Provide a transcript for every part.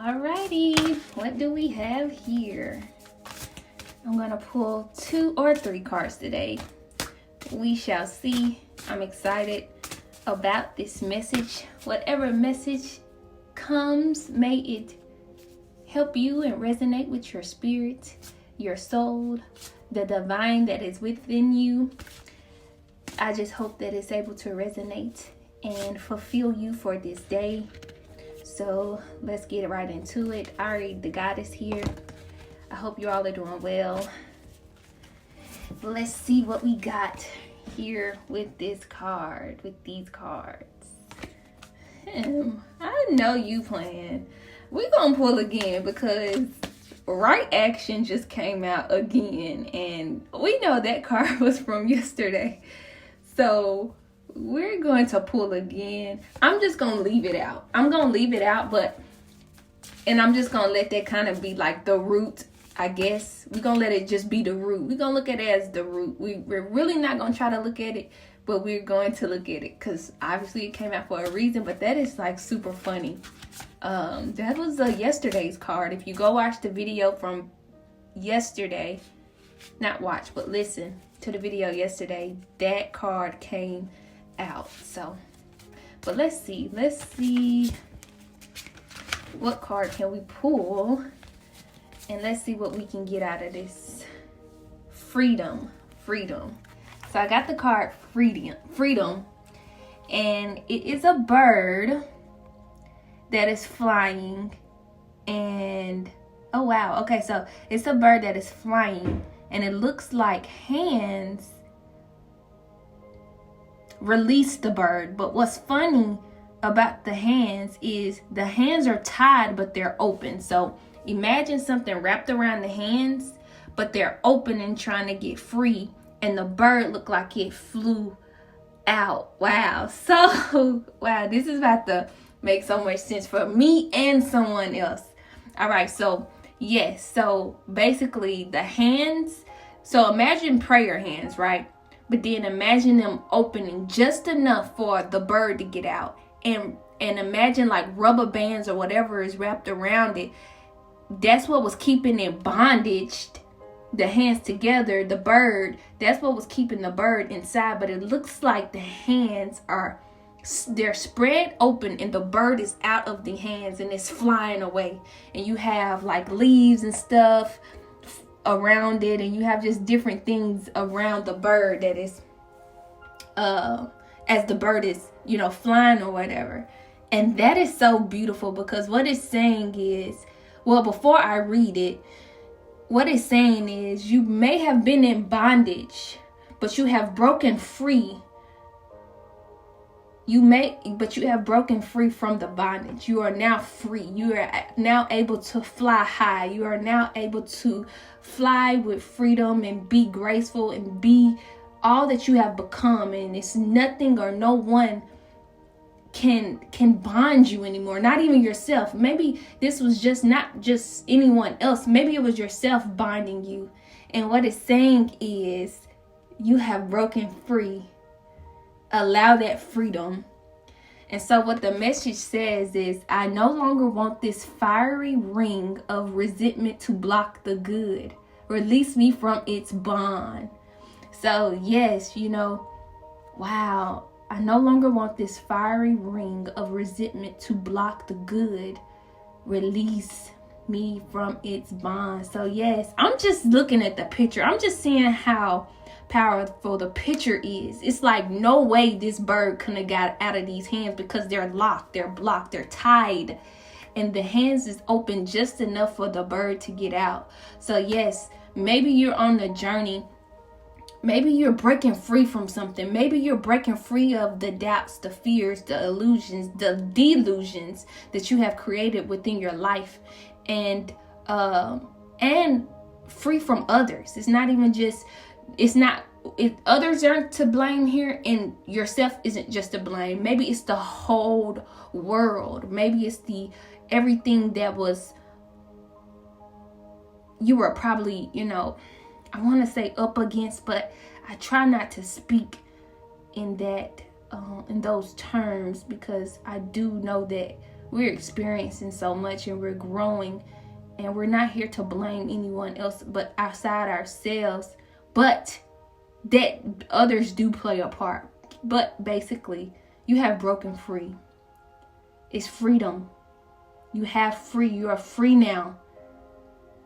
Alrighty, what do we have here? I'm gonna pull 2 or 3 cards today. We shall see. I'm excited about this message. Whatever message comes, may it help you and resonate with your spirit, your soul, the divine that is within you. I just hope that it's able to resonate and fulfill you for this day. So let's get right into it. Ari The Goddess here. I hope you all are doing well. Let's see what we got here with this card, with these cards. I know you playing. We're gonna pull again because right action just came out again, and we know that card was from yesterday. So we're going to pull again. I'm just gonna leave it out. I'm just gonna let that kind of be like the root, I guess. We're gonna let it just be the root. We're gonna look at it as the root. We're really not gonna try to look at it, but we're going to look at it because obviously it came out for a reason. But that is like super funny. That was yesterday's card. If you go watch the video from yesterday, not watch, but listen to the video yesterday, that card came out. So, but let's see what card can we pull, and let's see what we can get out of this. Freedom. So I got the card freedom, and it is a bird that is flying. And oh wow, okay, so it's a bird that is flying, and it looks like hands release the bird. But what's funny about the hands is the hands are tied, but they're open. So imagine something wrapped around the hands, but they're open and trying to get free, and the bird looked like it flew out. Wow. So wow, this is about to make so much sense for me and someone else. All right, so yes, so basically the hands, so imagine prayer hands, right? But then imagine them opening just enough for the bird to get out. And imagine like rubber bands or whatever is wrapped around it. That's what was keeping it bondaged, the hands together, the bird. That's what was keeping the bird inside. But it looks like the hands they're spread open, and the bird is out of the hands and it's flying away. And you have like leaves and stuff around it, and you have just different things around the bird that is as the bird is, flying or whatever. And that is so beautiful, because what it's saying is, well, before I read it, what it's saying is you may have been in bondage, but you have broken free. But you have broken free from the bondage. You are now free. You are now able to fly high. You are now able to fly with freedom and be graceful and be all that you have become. And it's nothing or no one can bond you anymore. Not even yourself. Maybe this was just not just anyone else. Maybe it was yourself bonding you. And what it's saying is you have broken free. Allow that freedom. And so what the message says is, I no longer want this fiery ring of resentment to block the good. Release me from its bond. So yes, wow, I no longer want this fiery ring of resentment to block the good. Release me from its bond. So yes, I'm just looking at the picture. I'm just seeing how powerful the picture is. It's like no way this bird couldn't have got out of these hands, because they're locked, they're blocked, they're tied, and the hands is open just enough for the bird to get out. So yes, maybe you're on the journey. Maybe you're breaking free from something. Maybe you're breaking free of the doubts, the fears, the illusions, the delusions that you have created within your life, and free from others. It's not even just, others aren't to blame here, and yourself isn't just to blame. Maybe it's the whole world. Maybe it's everything that was, you were probably, I want to say up against, but I try not to speak in those terms, because I do know that we're experiencing so much and we're growing, and we're not here to blame anyone else but outside ourselves, but that others do play a part. But basically, you have broken free. It's freedom. You have free. You are free now.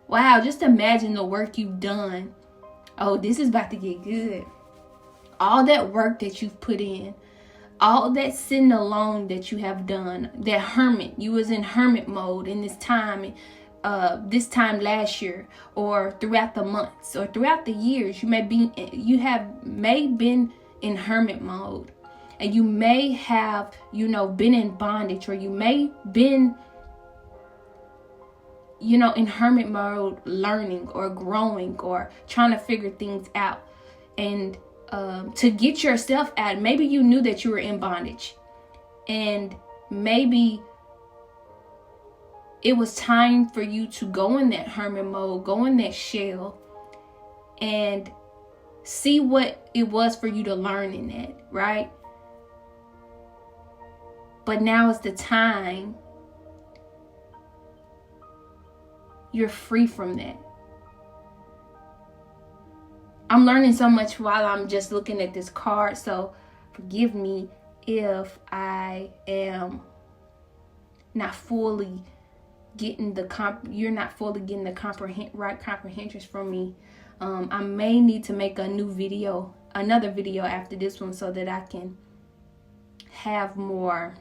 Wow, just imagine the work you've done. Oh, this is about to get good. All that work that you've put in, all that sitting alone that you have done, that hermit, you was in hermit mode in this time last year, or throughout the months, or throughout the years. You have been in hermit mode, and you may have, been in bondage, or you may been, in hermit mode, learning or growing or trying to figure things out. And to get yourself out, maybe you knew that you were in bondage, and maybe it was time for you to go in that hermit mode, go in that shell, and see what it was for you to learn in that, right? But now is the time. You're free from that. I'm learning so much while I'm just looking at this card, so forgive me if I am not fully getting you're not fully getting the right comprehensions from me. I may need to make another video after this one, so that I can have more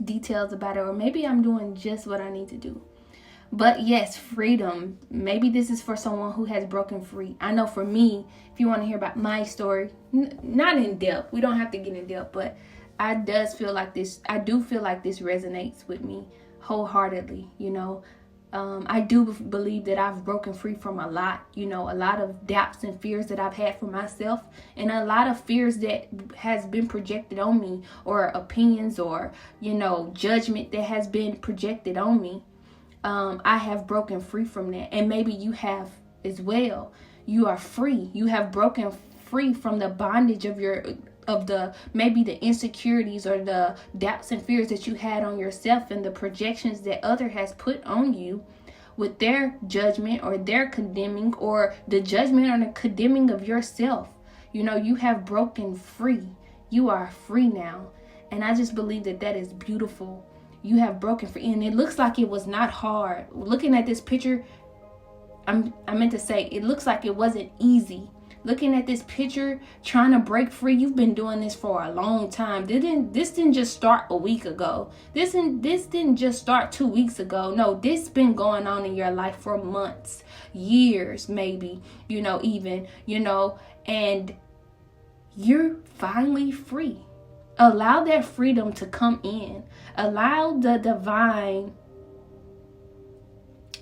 details about it, or maybe I'm doing just what I need to do. But yes, freedom. Maybe this is for someone who has broken free. I know for me, if you want to hear about my story, not in depth, we don't have to get in depth, but I do feel like this resonates with me wholeheartedly. I do believe that I've broken free from a lot, a lot of doubts and fears that I've had for myself, and a lot of fears that has been projected on me, or opinions, or, judgment that has been projected on me. I have broken free from that, and maybe you have as well. You are free. You have broken free from the bondage of maybe the insecurities or the doubts and fears that you had on yourself, and the projections that other has put on you with their judgment or their condemning, or the judgment or the condemning of yourself. You have broken free. You are free now, and I just believe that is beautiful. You have broken free, and it looks like it was not hard. Looking at this picture, I meant to say, it looks like it wasn't easy. Looking at this picture, trying to break free, you've been doing this for a long time. This didn't just start a week ago. This didn't just start 2 weeks ago. No, this been going on in your life for months, years, maybe, even, and you're finally free. Allow that freedom to come in. Allow the divine.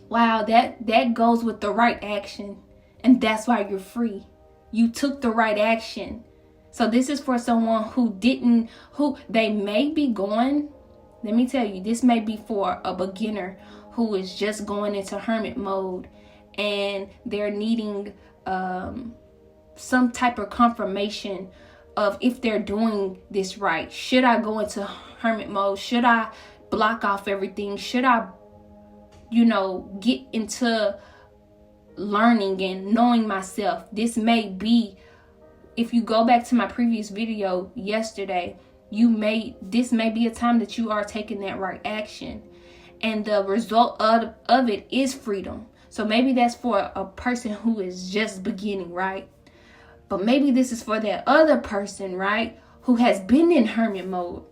Wow, that goes with the right action. And that's why you're free. You took the right action. So this is for someone who they may be going. Let me tell you, this may be for a beginner who is just going into hermit mode, and they're needing some type of confirmation of if they're doing this right. Should I go into hermit mode? Should I block off everything? Should I, get into learning and knowing myself? This may be, if you go back to my previous video yesterday, this may be a time that you are taking that right action, and the result of it is freedom. So maybe that's for a person who is just beginning, right? But maybe this is for that other person, right, who has been in hermit mode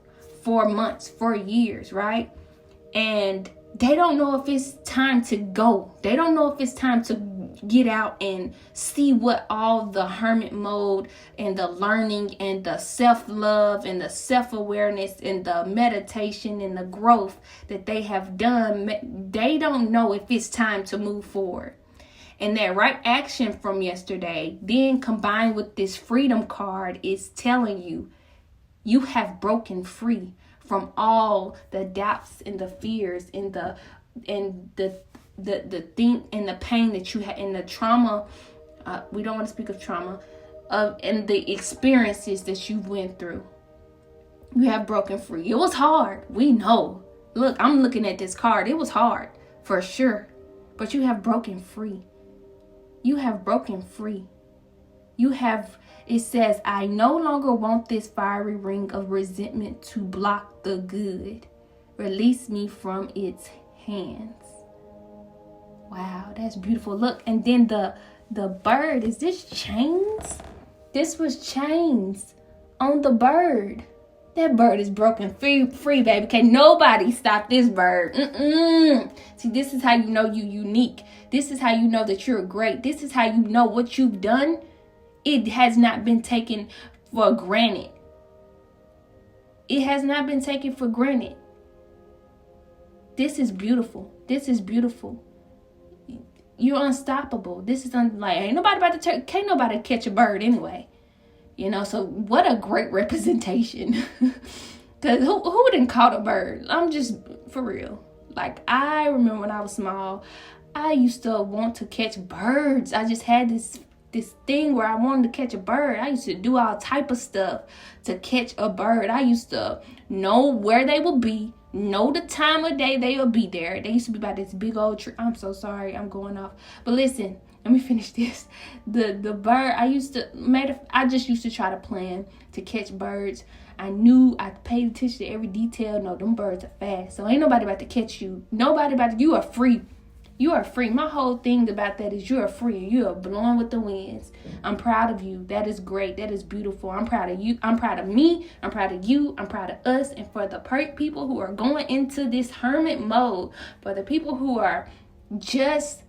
for months, for years, right? And they don't know if it's time to go. They don't know if it's time to get out and see what all the hermit mode and the learning and the self-love and the self-awareness and the meditation and the growth that they have done. They don't know if it's time to move forward. And that right action from yesterday, then combined with this freedom card, is telling you, you have broken free from all the doubts and the fears and the thing and the pain that you had, and the trauma. We don't want to speak of trauma, and the experiences that you went through. You have broken free. It was hard. We know Look, I'm looking at this card. It was hard, for sure. But you have broken free. You have broken free. It says, I no longer want this fiery ring of resentment to block the good. Release me from its hands. Wow, that's beautiful. Look, and then the bird, is this chains? This was chains on the bird. That bird is broken free, baby. Can't nobody stop this bird. See, this is how you know you're unique. This is how you know that you're great. This is how you know what you've done. It has not been taken for granted. It has not been taken for granted. This is beautiful. This is beautiful. You're unstoppable. This is like, ain't nobody about to can't nobody catch a bird anyway. You know, so what a great representation. Because who wouldn't caught a bird? I'm just, for real. Like, I remember when I was small, I used to want to catch birds. I just had this thing where I wanted to catch a bird. I used to do all type of stuff to catch a bird. I used to know where they would be, know the time of day they would be there. They used to be by this big old tree. I'm so sorry, I'm going off. But listen, let me finish this. The bird, I just used to try to plan to catch birds. I knew I paid attention to every detail. No, them birds are fast. So ain't nobody about to catch you. You are free. You are free. My whole thing about that is you are free. You are blowing with the winds. I'm proud of you. That is great. That is beautiful. I'm proud of you. I'm proud of me. I'm proud of you. I'm proud of us. And for the people who are going into this hermit mode, for the people who are just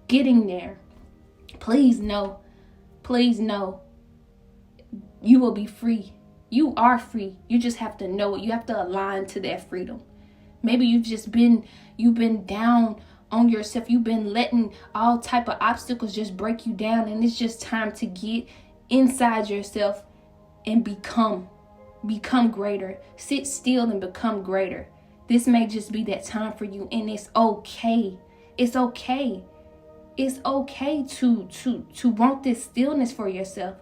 getting there, please know, you will be free. You are free. You just have to know it. You have to align to that freedom. Maybe you've been down on yourself. You've been letting all type of obstacles just break you down, and it's just time to get inside yourself and become greater. Sit still and become greater. This may just be that time for you, and it's okay. It's okay. It's okay to want this stillness for yourself.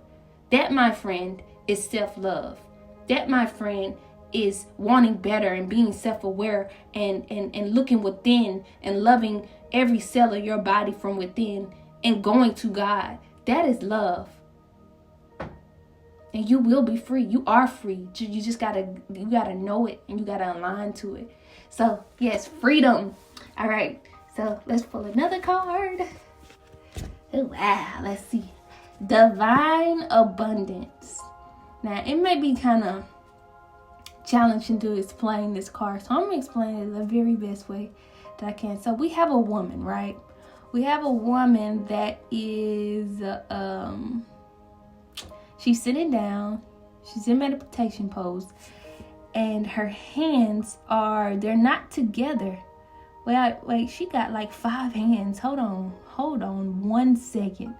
That, my friend, is self-love. That, my friend, is wanting better and being self-aware and looking within and loving every cell of your body from within and going to God. That is love. And you will be free. You are free. You just gotta know it, and you gotta align to it. So yes, freedom. All right. So let's pull another card. Oh wow. Let's see. Divine abundance. Now it may be kind of challenging to explain this card, so I'm gonna explain it the very best way that I can. So we have a woman, right? We have a woman that is she's sitting down, she's in meditation pose, and her hands they're not together. Wait, she got like 5 hands. Hold on 1 second.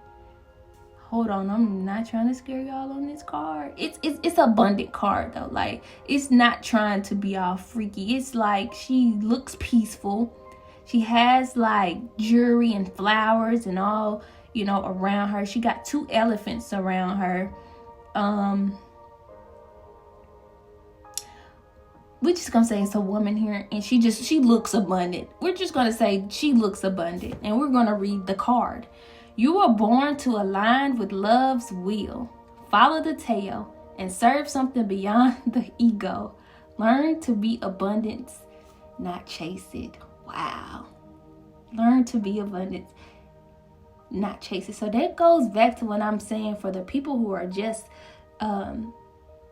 Hold on, I'm not trying to scare y'all on this card. It's abundant card though. Like, it's not trying to be all freaky. It's like she looks peaceful. She has like jewelry and flowers and all, around her. She got 2 elephants around her. We're just gonna say it's a woman here, and she looks abundant. We're just gonna say she looks abundant, and we're gonna read the card. You were born to align with love's will. Follow the tail and serve something beyond the ego. Learn to be abundance, not chase it. Wow. Learn to be abundance, not chase it. So that goes back to what I'm saying for the people who are just,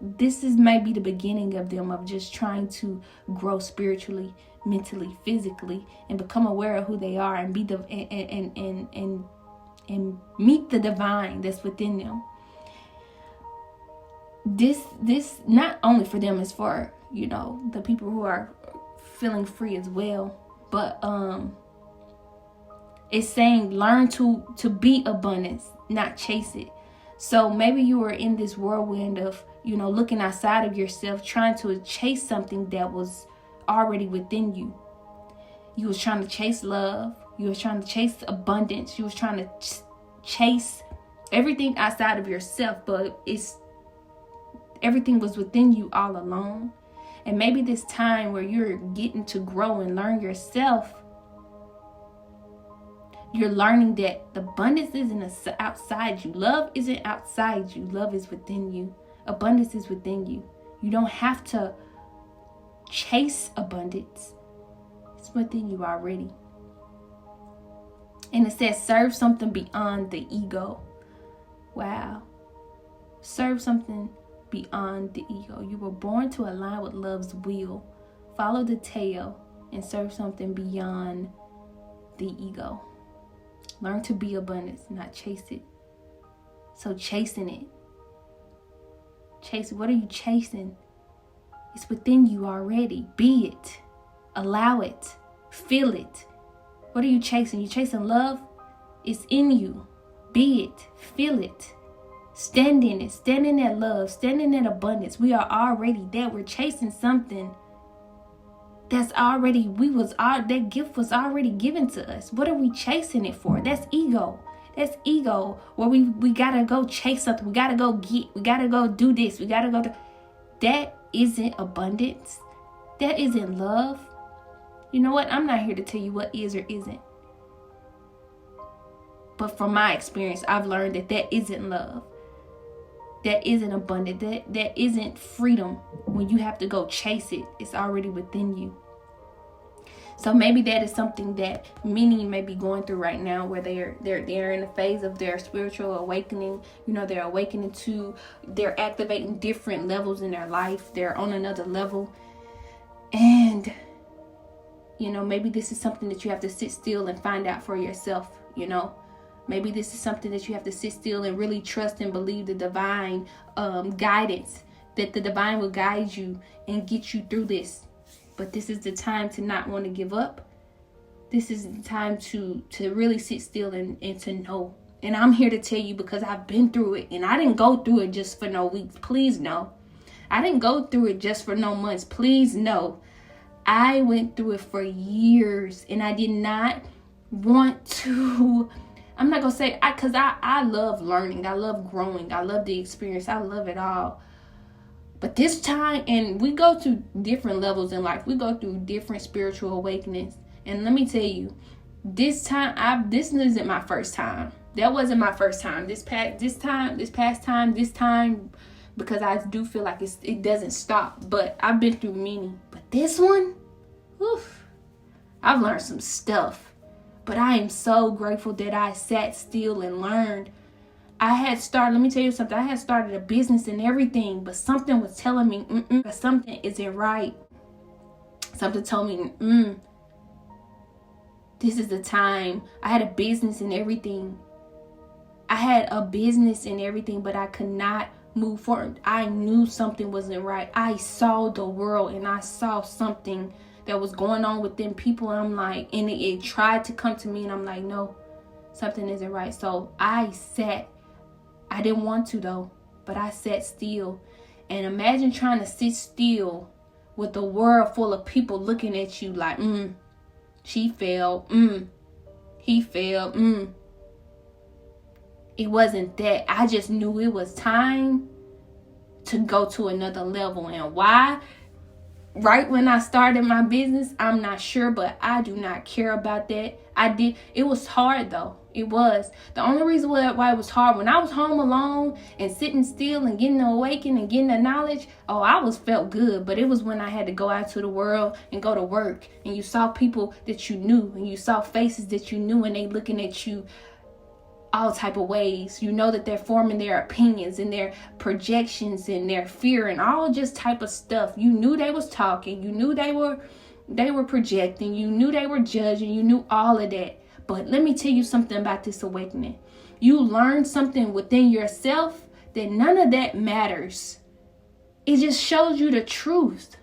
this is maybe the beginning of them of just trying to grow spiritually, mentally, physically, and become aware of who they are and be and meet the divine that's within them. This not only for them, is for, the people who are feeling free as well. But it's saying learn to be abundance, not chase it. So maybe you were in this whirlwind of, looking outside of yourself, trying to chase something that was already within you. You was trying to chase love. You was trying to chase abundance. You was trying to chase everything outside of yourself, but everything was within you all along. And maybe this time where you're getting to grow and learn yourself, you're learning that the abundance isn't outside you. Love isn't outside you. Love is within you. Abundance is within you. You don't have to chase abundance. It's within you already. And it says, serve something beyond the ego. Wow. Serve something beyond the ego. You were born to align with love's will. Follow the tail and serve something beyond the ego. Learn to be abundance, not chase it. So chasing it. Chase it. What are you chasing? It's within you already. Be it. Allow it. Feel it. What are you chasing? You chasing love? It's in you. Be it. Feel it. Stand in it. Stand in that love. Stand in that abundance. We are already there. We're chasing something that's already, that gift was already given to us. What are we chasing it for? That's ego. That's ego. Where we gotta go chase something. We gotta go get. We gotta go do this. We gotta go do. That isn't abundance. That isn't love. You know what? I'm not here to tell you what is or isn't. But from my experience, I've learned that isn't love. That isn't abundant. That isn't freedom. When you have to go chase it, it's already within you. So maybe that is something that many may be going through right now, where they're in a phase of their spiritual awakening. You know, they're activating different levels in their life. They're on another level. And, you know, maybe this is something that you have to sit still and find out for yourself, you know. Maybe this is something that you have to sit still and really trust and believe the divine guidance, that the divine will guide you and get you through this. But this is the time to not want to give up. This is the time to really sit still and to know. And I'm here to tell you, because I've been through it, and I didn't go through it just for no weeks. Please no. I didn't go through it just for no months. Please no. I went through it for years, and I did not want to. I'm not going to say, because I love learning. I love growing. I love the experience. I love it all. But this time, and we go through different levels in life. We go through different spiritual awakenings. And let me tell you, this time, this isn't my first time. That wasn't my first time. This past time, because I do feel like it doesn't stop. But I've been through many. But this one, I've learned some stuff. But I am so grateful that I sat still and learned. Let me tell you something. I had started a business and everything, but something was telling me, something isn't right. Something told me, this is the time. I had a business and everything. But I could not move forward. I knew something wasn't right. I saw the world, and I saw something that was going on within people. And I'm like, and it tried to come to me, and I'm like, no, something isn't right. So I didn't want to though, but I sat still. And imagine trying to sit still with the world full of people looking at you like, she failed, he failed, It wasn't that. I just knew it was time to go to another level. And why? Right when I started my business, I'm not sure, but I do not care about that. It was hard though. It was. The only reason why it was hard, when I was home alone and sitting still and getting awakened and getting the knowledge, I felt good. But it was when I had to go out to the world and go to work, and you saw people that you knew, and you saw faces that you knew, and they looking at you all type of ways. You know that they're forming their opinions and their projections and their fear and all just type of stuff. You knew they was talking. You knew they were projecting. You knew they were judging. You knew all of that. But let me tell you something about this awakening. You learn something within yourself that none of that matters. It just shows you the truth.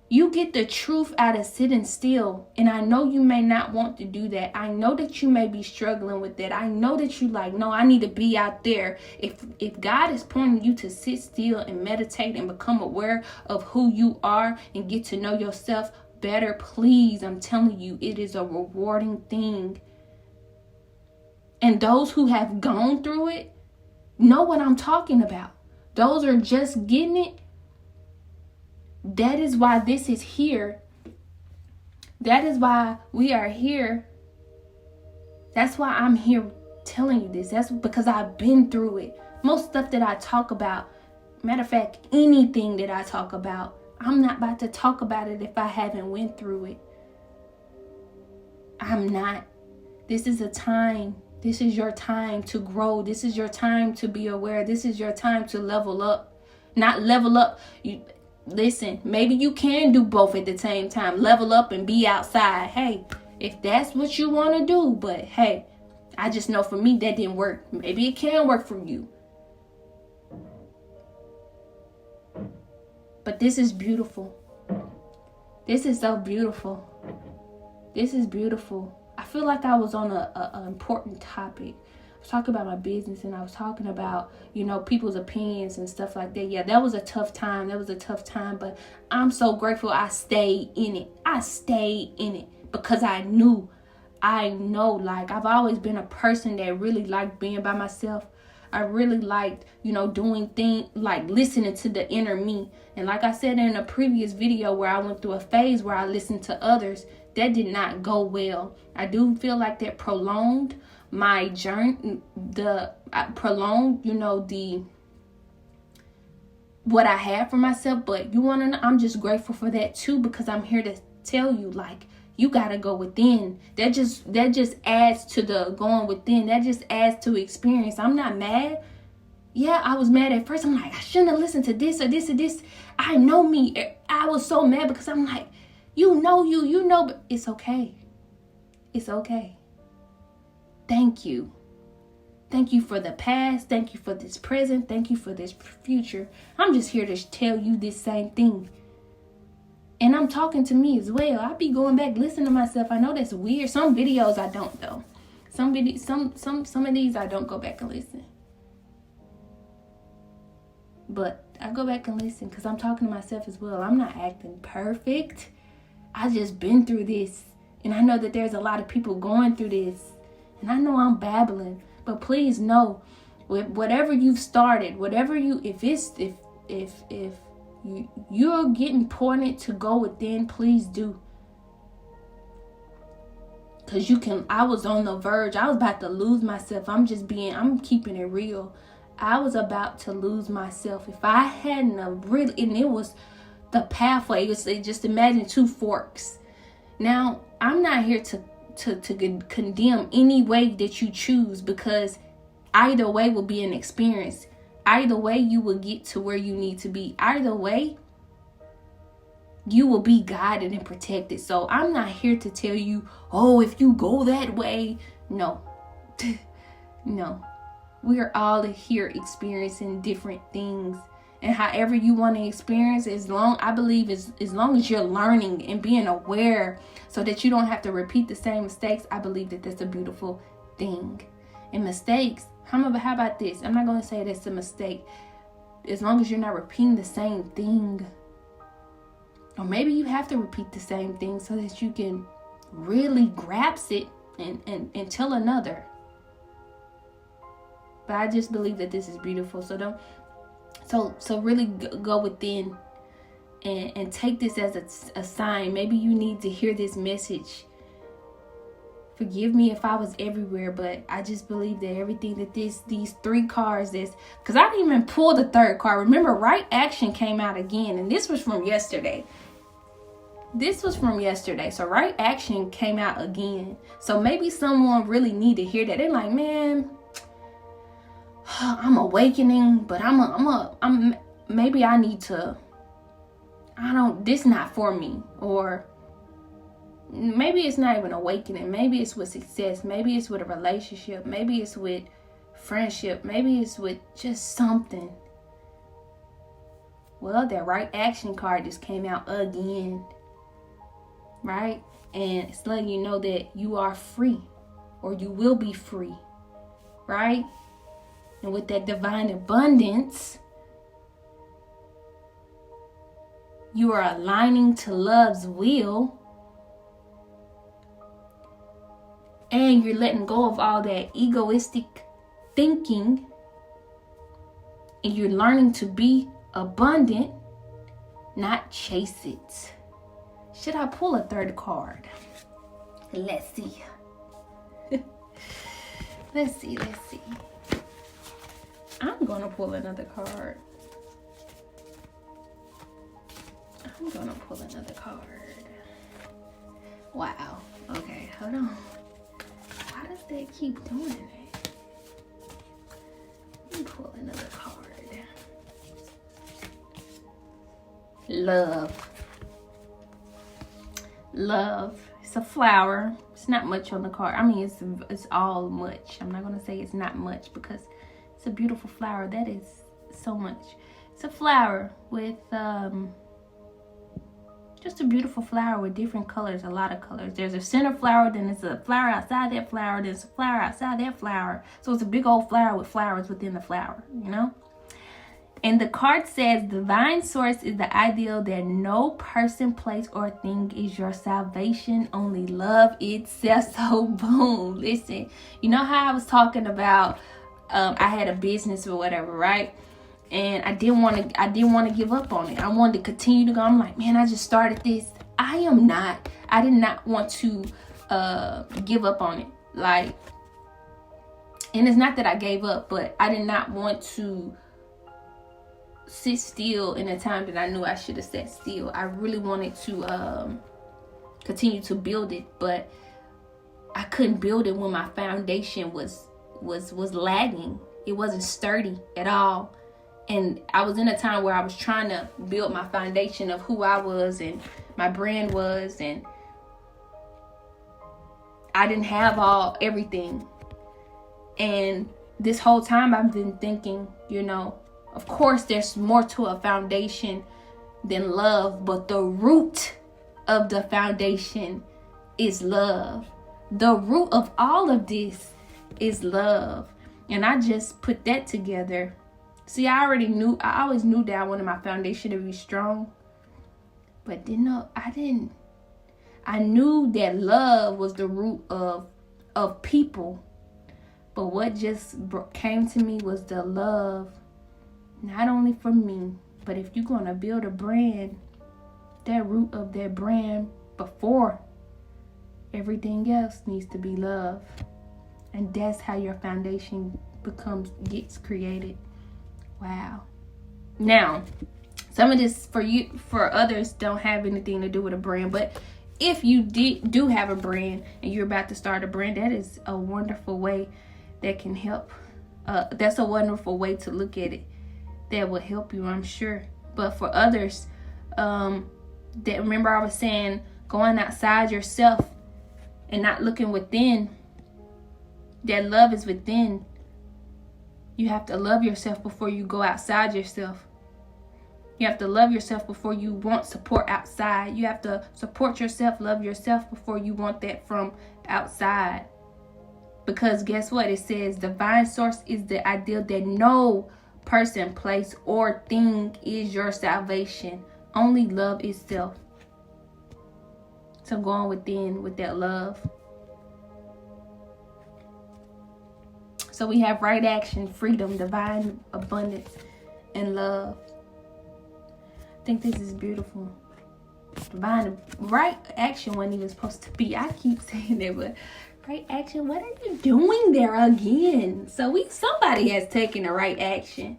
You get the truth out of sitting still. And I know you may not want to do that. I know that you may be struggling with that. I know that you like, no, I need to be out there. If God is pointing you to sit still and meditate and become aware of who you are and get to know yourself better, please, I'm telling you, it is a rewarding thing. And those who have gone through it know what I'm talking about. Those are just getting it. That is why this is here. That is why we are here. That's why I'm here telling you this. That's because I've been through it. Most stuff that I talk about, matter of fact, anything that I talk about, I'm not about to talk about it if I haven't went through it. I'm not. This is a time. This is your time to grow. This is your time to be aware. This is your time to level up. Not level up. Listen, maybe you can do both at the same time. Level up and be outside. Hey, if that's what you want to do. But hey, I just know for me that didn't work. Maybe it can work for you. But this is beautiful. This is so beautiful. This is beautiful. I feel like I was on an important topic. I was talking about my business, and I was talking about, people's opinions and stuff like that. Yeah, that was a tough time. But I'm so grateful I stayed in it. Because I know, like, I've always been a person that really liked being by myself. I really liked, doing things, like listening to the inner me. And like I said in a previous video where I went through a phase where I listened to others, that did not go well. I do feel like that prolonged my journey, what I had for myself. But you want to know, I'm just grateful for that too, because I'm here to tell you, like, you got to go within. That just adds to the going within. That just adds to experience. I'm not mad. Yeah, I was mad at first. I'm like, I shouldn't have listened to this or this or this. I know me. I was so mad because I'm like, you know, but it's okay. It's okay. Thank you. Thank you for the past. Thank you for this present. Thank you for this future. I'm just here to tell you this same thing. And I'm talking to me as well. I be going back, listening to myself. I know that's weird. Some videos I don't though. Some of these I don't go back and listen. But I go back and listen because I'm talking to myself as well. I'm not acting perfect. I just been through this. And I know that there's a lot of people going through this. And I know I'm babbling. But please know, with whatever you've started, if you're getting pointed to go within, please do. Because I was on the verge. I was about to lose myself. I'm keeping it real. I was about to lose myself. If I hadn't and it was the pathway. Just imagine two forks. Now, I'm not here to condemn any way that you choose, because either way will be an experience. Either way, you will get to where you need to be. Either way, you will be guided and protected. So I'm not here to tell you, oh, if you go that way. No. No. We're all here experiencing different things. And however you want to experience, as long as you're learning and being aware so that you don't have to repeat the same mistakes, I believe that that's a beautiful thing. And mistakes, how about this? I'm not going to say that's a mistake. As long as you're not repeating the same thing. Or maybe you have to repeat the same thing so that you can really grasp it and tell another. But I just believe that this is beautiful. So really go within and take this as a sign. Maybe you need to hear this message. Forgive me if I was everywhere, but I just believe that everything that these three cards because I didn't even pull the third card. Remember, right action came out again, and this was from yesterday. So right action came out again. So maybe someone really need to hear that. They're like, man, I'm awakening, but maybe I need to, this not for me. Or maybe it's not even awakening. Maybe it's with success. Maybe it's with a relationship. Maybe it's with friendship. Maybe it's with just something. Well, that right action card just came out again. Right? And it's letting you know that you are free, or you will be free. Right? And with that divine abundance, you are aligning to love's will. And you're letting go of all that egoistic thinking. And you're learning to be abundant. not chase it. Should I pull a third card? Let's see. Let's see. I'm gonna pull another card. Wow. Okay, hold on. Why does that keep doing that? Let me pull another card. Love. It's a flower. It's not much on the card. I mean, it's all much. I'm not gonna say it's not much because it's a beautiful flower. That is so much. It's a flower with just a beautiful flower with different colors, a lot of colors. There's a center flower, then there's a flower outside that flower, there's a flower outside that flower. So it's a big old flower with flowers within the flower, you know? And the card says, divine source is the ideal that no person, place, or thing is your salvation, only love itself. So boom, listen, you know how I was talking about I had a business or whatever, right? And I didn't want to give up on it. I wanted to continue to go. I'm like, man, I just started this. I did not want to give up on it. Like, and it's not that I gave up, but I did not want to sit still in a time that I knew I should have sat still. I really wanted to continue to build it, but I couldn't build it when my foundation was lagging. It wasn't sturdy at all. And I was in a time where I was trying to build my foundation of who I was and my brand was, and I didn't have everything. And this whole time I've been thinking, you know, of course there's more to a foundation than love, but the root of the foundation is love. The root of all of this is love. And I just put that together. See, I always knew that I wanted my foundation to be strong. But I knew that love was the root of people. But what just came to me was the love, not only for me, but if you're going to build a brand, that root of that brand before everything else needs to be love. And that's how your foundation gets created. Wow. Now, some of this for others don't have anything to do with a brand, but if you do have a brand and you're about to start a brand, that is a wonderful way that can help. That's a wonderful way to look at it. That will help you, I'm sure. But for others, that remember I was saying going outside yourself and not looking within. That love is within. You have to love yourself before you go outside yourself. You have to love yourself before you want support outside. You have to support yourself, love yourself before you want that from outside. Because guess what? It says divine source is the ideal that no person, place, or thing is your salvation. Only love itself. So go on within with that love. So we have right action, freedom, divine abundance, and love. I think this is beautiful. Divine right action wasn't even supposed to be. I keep saying that, but right action, what are you doing there again? So somebody has taken the right action.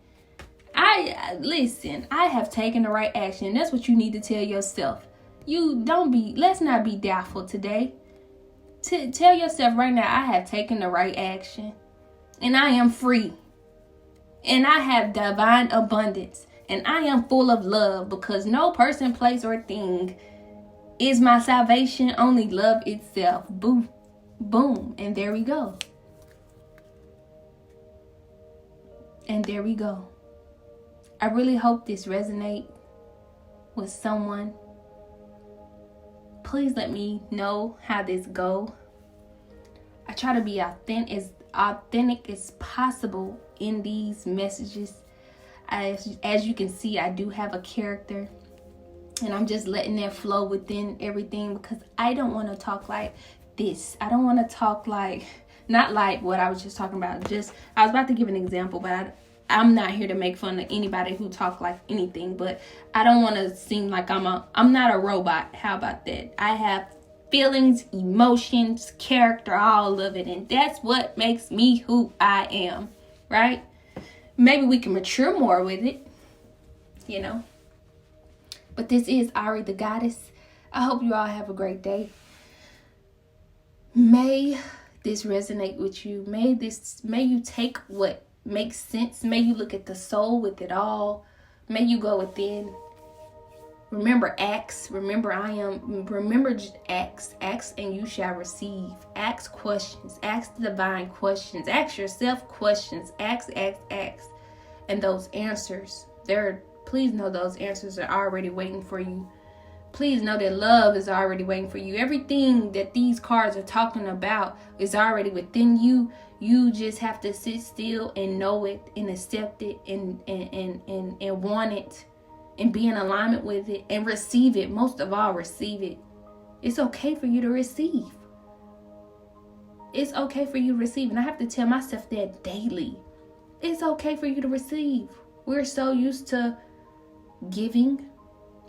Listen, I have taken the right action. That's what you need to tell yourself. Let's not be doubtful today. Tell yourself right now, I have taken the right action. And I am free. And I have divine abundance. And I am full of love because no person, place, or thing is my salvation. Only love itself. Boom. Boom. And there we go. And there we go. I really hope this resonates with someone. Please let me know how this go. I try to be authentic as possible in these messages. As you can see, I do have a character, and I'm just letting that flow within everything because I don't want to talk like this. I don't want to talk like, not like what I was just talking about. I was about to give an example, but I'm not here to make fun of anybody who talk like anything, but I don't want to seem like I'm not a robot. How about that? I have feelings, emotions, character, all of it, and that's what makes me who I am, right? Maybe we can mature more with it, you know. But this is Ari the Goddess. I hope you all have a great day. May this resonate with you. May you take what makes sense. May you look at the soul with it all. May you go within. Remember, ask. Remember, ask and you shall receive. Ask questions. Ask the divine questions. Ask yourself questions. Ask. And those answers, please know those answers are already waiting for you. Please know that love is already waiting for you. Everything that these cards are talking about is already within you. You just have to sit still and know it and accept it and want it and be in alignment with it and receive it. Most of all, receive it. It's okay for you to receive. It's okay for you to receive. And I have to tell myself that daily. It's okay for you to receive. We're so used to giving.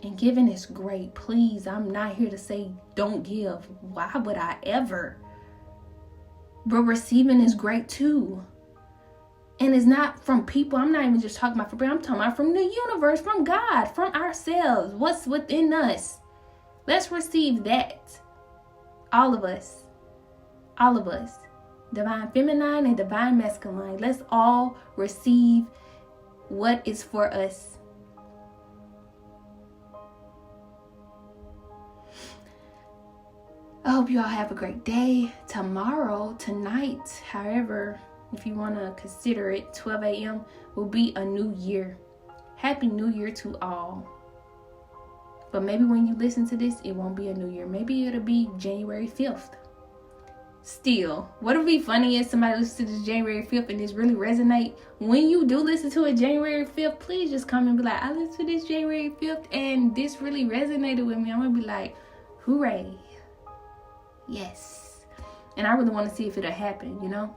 And giving is great. Please, I'm not here to say don't give. Why would I ever? But receiving is great too. And it's not from people. I'm not even just talking about from people. I'm talking about from the universe, from God, from ourselves. What's within us? Let's receive that. All of us. All of us. Divine feminine and divine masculine. Let's all receive what is for us. I hope you all have a great day. Tonight, however, if you want to consider it, 12 a.m. will be a new year. Happy New Year to all. But maybe when you listen to this, it won't be a new year. Maybe it'll be January 5th. Still, what would be funny is somebody listens to this January 5th and this really resonate. When you do listen to it January 5th, please just come and be like, I listened to this January 5th and this really resonated with me. I'm going to be like, hooray. Yes. And I really want to see if it'll happen, you know?